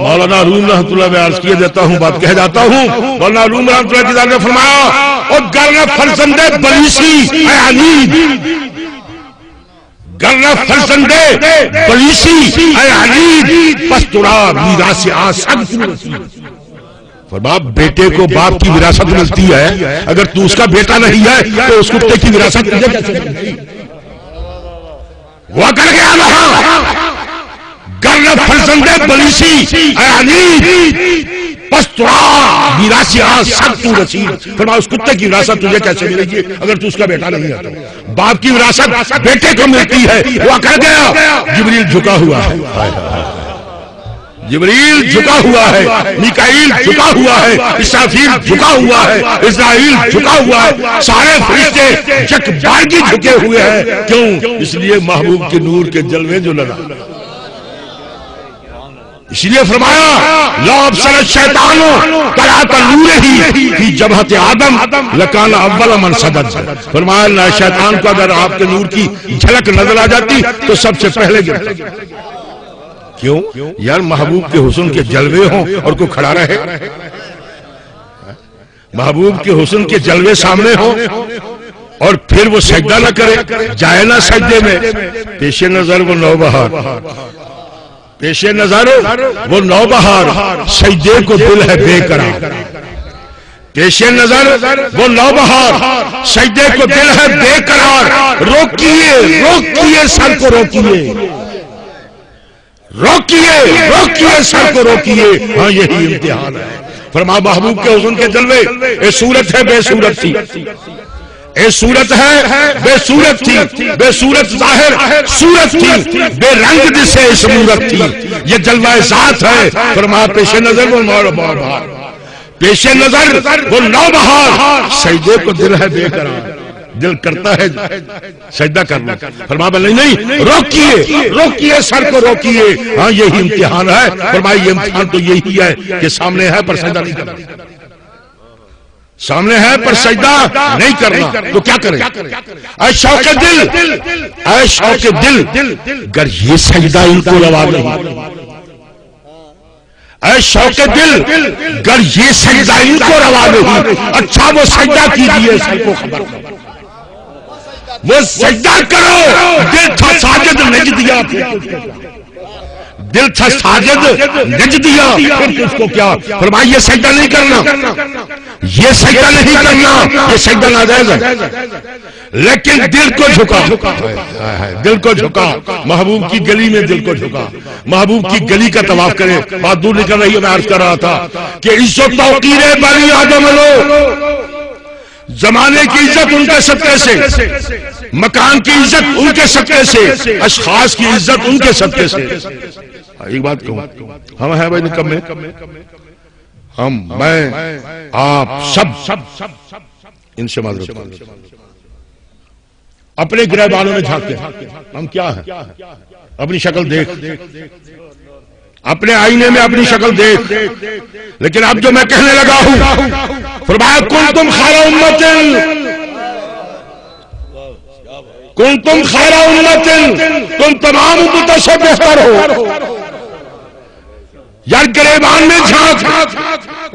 مولانا روم رحمۃ اللہ علیہ عرض کیے دیتا ہوں، بات کہہ جاتا ہوں، مولانا روم رحمۃ اللہ علیہ نے فرمایا اور گرنہ فرزندے بلیسی اے عنید، گرنہ فرزندے بلیسی اے عنید، پس ترا میراث آسد فرمایا بیٹے کو باپ کی وراثت ملتی ہے، اگر تو اس کا بیٹا نہیں ہے تو اس کتے کی وراثت تجھے کیسے مل گئی؟ وہ کر گیا وہاں گرنہ فرزندے بلیسی اے عنید، پس ترا میراث آسد تو رسید فرمایا اس کتے کی وراثت تجھے کیسے ملے گی اگر تو اس کا بیٹا نہیں ہے تو باپ کی وراثت بیٹے کو ملتی ہے۔ وہ کر گیا جبریل جھکا ہوا ہے، جبریل جھکا ہوا ہے، میکائیل جھکا ہوا ہے، اسرافیل جھکا ہوا ہے، اسرائیل جھکا ہوا ہے، سارے فرشتے یکبارگی جھکے ہوئے ہیں۔ کیوں؟ اس لیے محبوب کے نور کے جلوے جو لگا، اس لیے فرمایا لا ابصر الشیطان طلعت نورہ فی جبہۃ آدم لکان اول من سجد، فرمایا شیطان کو اگر آپ کے نور کی جھلک نظر آ جاتی تو سب سے پہلے گرتا۔ کیوں؟ یار محبوب کے حسن کے جلوے ہوں اور کوئی کھڑا رہے، محبوب کے حسن کے جلوے سامنے ہوں اور پھر وہ سجدہ نہ کرے، جائے نہ سجدے میں، پیش نظر وہ نوبہار، پیش نظر وہ نوبہار، سجدے کو دل ہے بے قرار، پیش نظر وہ نوبہار، سجدے کو دل ہے بے قرار، روکیے روکیے سر کو روکیے، روکیے روکیے سر کو روکیے، ہاں یہی امتحان ہے۔ فرمایا محبوب کے حسن کے جلوے، اے صورت ہے بے صورت تھی، اے صورت ہے بے صورت تھی، بے صورت ظاہر صورت تھی، بے رنگ جسے صورت تھی، یہ جلوہ ذات ہے۔ فرمایا پیش نظر وہ نوبہار، پیش نظر وہ نوبہار، سجدے کو دل ہے بے قرار، دل کرتا ہے سجدہ کرنا۔ فرمایا نہیں روکیے روکیے سر کو روکیے، ہاں یہی امتحان ہے۔ فرمایا یہ امتحان تو یہی ہے کہ سامنے ہے پر سجدہ نہیں کرنا، سامنے ہے پر سجدہ نہیں کرنا، تو کیا کریں؟ اے شوق دل، اے شوق دل، گر یہ سجدہ ان کو روا نہیں، اے شوق دل، گر یہ سجدہ ان کو روا نہیں، اچھا وہ سجدہ کیجئے سر کو خبر نہیں، وہ سجدہ کرو، دل تھا ساجد نجدیا، دل تھا ساجد نجدیا، پھر تجھ کو کیا؟ فرمایا یہ سجدہ نہیں کرنا، یہ سجدہ نہیں کرنا، یہ سجدہ ناجائز ہے، لیکن دل کو جھکا، دل کو جھکا، محبوب کی گلی میں دل کو جھکا، محبوب کی گلی کا طواف کرے۔ بات دور نکل رہی ہے، میں عرض کر رہا تھا کہ عزت توقیر بنی آدم لو، زمانے کی عزت ان کے صدقے سے، مکان کی عزت ان کے صدقے سے، اشخاص کی عزت ان کے صدقے سے۔ ایک بات کہوں، ہم ہیں بھائی نکمے، ہم میں آپ سب ان سے معذرت اپنے گریبانوں میں جھانکتے ہیں، ہم کیا ہیں؟ اپنی شکل دیکھ، اپنے آئینے میں اپنی شکل دیکھ، لیکن اب جو میں کہنے لگا ہوں، فرمایا کنتم خیر امت، کنتم خیر امت، تم تمام امتوں سے بہتر ہو۔ یار گریبان میں جھانک،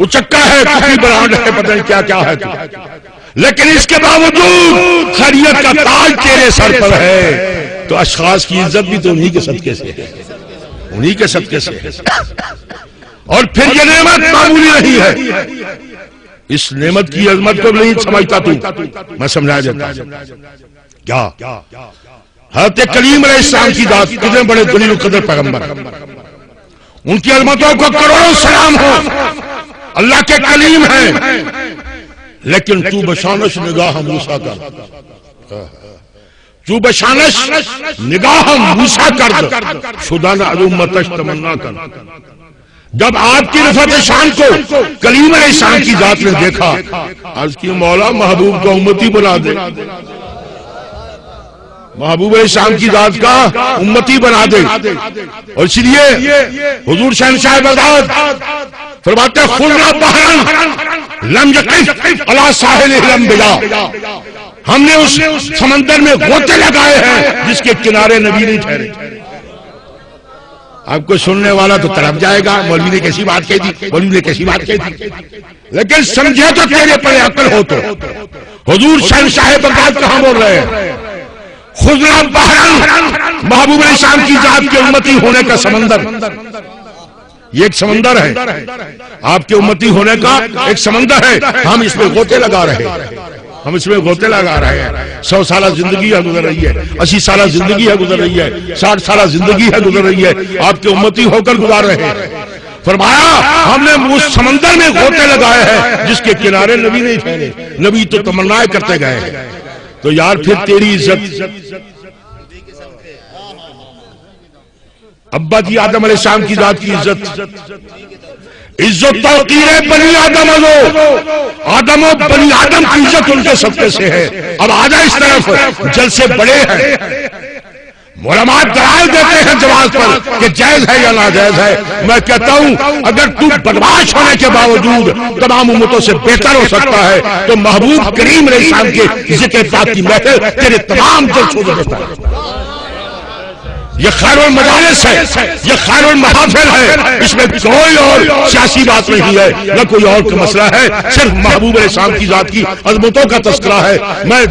اچکا ہے، کافی برانڈ ہے، پتہ نہیں کیا کیا ہے تو، لیکن اس کے باوجود خیریت کا تاج تیرے سر پر ہے، تو اشخاص کی عزت بھی تو انہی کے صدقے سے ہے، انہی کے صدقے سے ہے۔ اور پھر یہ نعمت معمولی نہیں ہے، اس نعمت کی عظمت کو نہیں سمجھتا تو، میں سمجھا دیتا ہوں کیا؟ حضرت کلیم علیہ السلام کی ذات، کتنے بڑے دلیل القدر پیغمبر، ان کی عظمتوں کو کروڑوں سلام ہو، اللہ کے کلیم ہیں، لیکن تو بشانش نگاہ موسیٰ کا، تو بشانش نگاہ موسیٰ کرد، شدان امتش تمنا کر۔ جب آپ کی رفعت شان کو کلیم علیہ السلام کی ذات نے دیکھا، عرض کی مولا محبوب کو امتی بنا دے، محبوب علیہ السلام کی ذات کا امتی بنا دے۔ اور اس لیے حضور شہنشاہ بغداد فرماتے ہیں خلنا بحرن لم یقف علی ساحل الانبیاء، ہم نے اس سمندر میں غوطے لگائے ہیں جس کے کنارے نبی نہیں ٹھہرے، آپ کو سننے والا تو تڑپ جائے گا، مولوی نے کیسی بات کہی تھی، مولوی نے کیسی بات کہی تھی، لیکن سمجھے تو تیرے پر عقل ہو تو حضور شہنشاہ بغداد کہاں بول رہے ہیں؟ خضرا بحرا، محبوب علیہ السلام کی ذات کے امتی ہونے کا سمندر، یہ ایک سمندر ہے، آپ کے امتی ہونے کا ایک سمندر ہے، ہم اس میں غوطے لگا رہے ہیں، ہم اس میں غوطے لگا رہے ہیں۔ 100 سالہ زندگی ہے گزر رہی ہے، 80 سالہ زندگی ہے گزر رہی ہے، 60 سالہ زندگی ہے گزر رہی ہے، آپ کے امتی ہو کر گزار رہے ہیں۔ فرمایا ہم نے اس سمندر میں غوطے لگائے ہیں جس کے کنارے نبی نہیں پھیلے، نبی تو تمنائیں کرتے گئے ہیں۔ تو یار پھر تیری عزت، ابا جی آدم علیہ السلام کی ذات کی عزت، عزت توقیر بنی آدم آدم و بنی آدم کی عزت ان کے صدقے سے ہے۔ اب آجا اس طرف، جلسے بڑے ہیں، علماء دلائل دیتے ہیں جواز پر کہ جائز ہے یا ناجائز ہے۔ میں کہتا ہوں اگر تو بدمعاش ہونے کے باوجود تمام امتوں سے بہتر ہو سکتا ہے تو محبوب کریم علیہ السلام کے ذکر پاک کی محفل تیرے تمام جلسوں سے بہتر ہے۔ یہ خیر المجالس ہے، یہ خیر المحافل ہے، اس میں کوئی اور سیاسی بات نہیں ہے، نہ کوئی اور کا مسئلہ ہے، صرف محبوب علیہ السلام کی ذات کی عظمتوں کا تذکرہ ہے۔ میں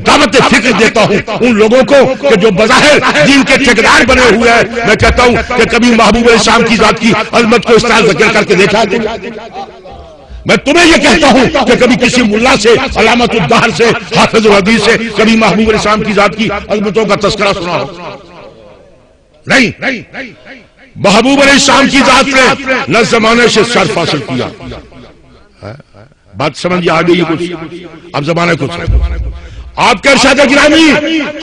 دعوت فکر دیتا ہوں ان لوگوں کو کہ جو بظاہر دین کے ٹھیکیدار بنے ہوئے ہیں، میں کہتا ہوں کہ کبھی محبوب علیہ السلام کی ذات کی عظمت کو اس طرح ذکر کر کے دیکھا ہے؟ میں تمہیں یہ کہتا ہوں کہ کبھی کسی ملا سے، علامت الدہر سے، حافظ الحدیث سے کبھی محبوب علیہ السلام کی ذات کی عظمتوں کا تذکرہ سنا ہو؟ نہیں، محبوب علیہ السلام کی ذات نے نہ زمانے سے شرف حاصل کیا۔ بات سمجھ آ گئی کچھ؟ اب زمانے کچھ آپ کے ارشاد گرامی،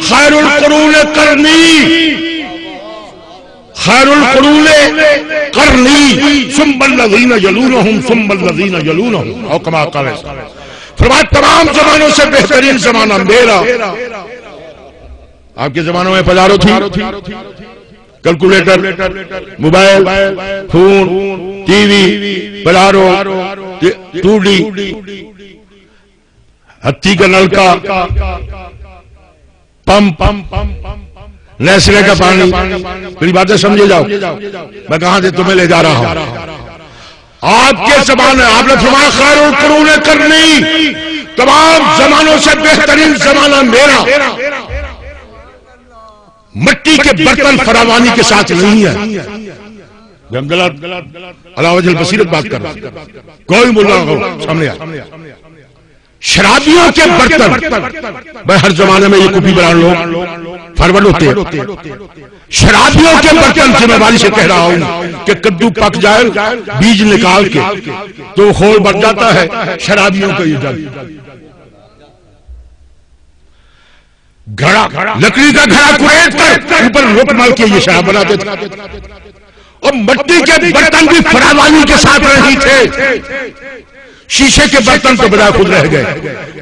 خیر القرون قرنی، خیر القرون قرنی ثم الذین یلونہم ثم الذین یلونہم، او کما قال، فرمایا تمام زمانوں سے بہترین زمانہ میرا۔ آپ کے زمانوں میں پجارو تھی، calculator, mobile phone, T V, پلارو، 2D، ہتھی کا نلکا، پمپ، نیسلے کا پانی۔ میری باتیں سمجھے جاؤ، میں کہاں سے تمہیں لے جا رہا ہوں۔ آپ کے زمانے، آپ نے فرمایا خیر القرون قرنی، تمام زمانوں سے بہترین زمانہ میرا۔ مٹی کے برتن فراوانی کے ساتھ نہیں ہے، علی وجہ البصیرت بات کر رہا ہوں، کوئی ملا ہو سامنے آ۔ شرابیوں کے برتن، میں ہر زمانے میں یہ کپی بران لوگ فارورڈ ہوتے ہیں، شرابیوں کے برتن ذمہ داری سے کہہ رہا ہوں کہ کدو پک جائے بیج نکال کے تو خول بڑھ جاتا ہے، شرابیوں کا یہ جل گھڑا، لکڑی کا گھڑا کوریت کر اوپر رک مل کے یہ شراب بناتے تھے، اور مٹی کے برتن بھی فراوانی کے ساتھ نہیں تھے، شیشے کے برتن تو بلا خود رہ گئے،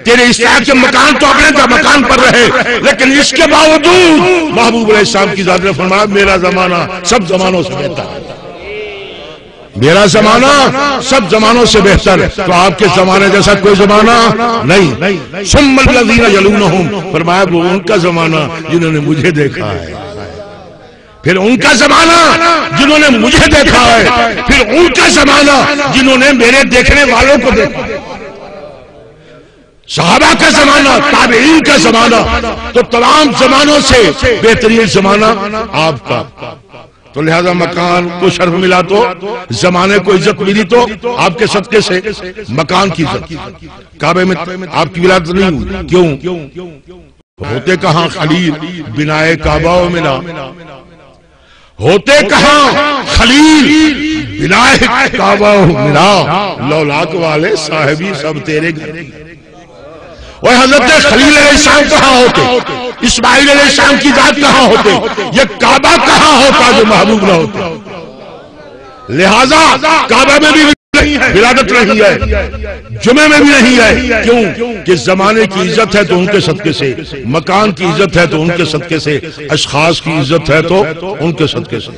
تیرے اس طرح کے مکان تو اپنے کا مکان پر رہے، لیکن اس کے باوجود محبوب علیہ السلام کی ذات نے فرمایا میرا زمانہ سب زمانوں سے بہتر ہے، میرا زمانہ سب زمانوں سے بہتر ہے۔ تو آپ کے زمانے جیسا کوئی زمانہ نہیں۔ ثم الذین یلونہم، فرمایا وہ ان کا زمانہ جنہوں نے مجھے دیکھا ہے، پھر ان کا زمانہ جنہوں نے مجھے دیکھا ہے، پھر ان کا زمانہ جنہوں نے میرے دیکھنے والوں کو دیکھا، صحابہ کا زمانہ، تابعین کا زمانہ، تو تمام زمانوں سے بہترین زمانہ آپ کا۔ تو لہذا مکان کو شرف ملا تو زمانے کو عزت ملی تو آپ کے صدقے سے مکان کی عزت۔ کعبے میں آپ کی ولادت نہیں ہوئی، کیوں؟ ہوتے کہاں خلیل بنائے کعبہ و ملا، ہوتے کہاں خلیل بنائے کعبہ و ملا، لولاک والے صاحبی سب تیرے گھر۔ اور حضرت خلیل علیہ السلام کہاں ہوتے، اسماعیل علیہ السلام کی ذات کہاں ہوتے، یہ کعبہ کہاں ہوتا جو محبوب نہ ہوتا؟ لہذا کعبہ میں بھی ولادت نہیں ہے، جمعے میں بھی نہیں ہے، کیوں کہ زمانے کی عزت ہے تو ان کے صدقے سے، مکان کی عزت ہے تو ان کے صدقے سے، اشخاص کی عزت ہے تو ان کے صدقے سے۔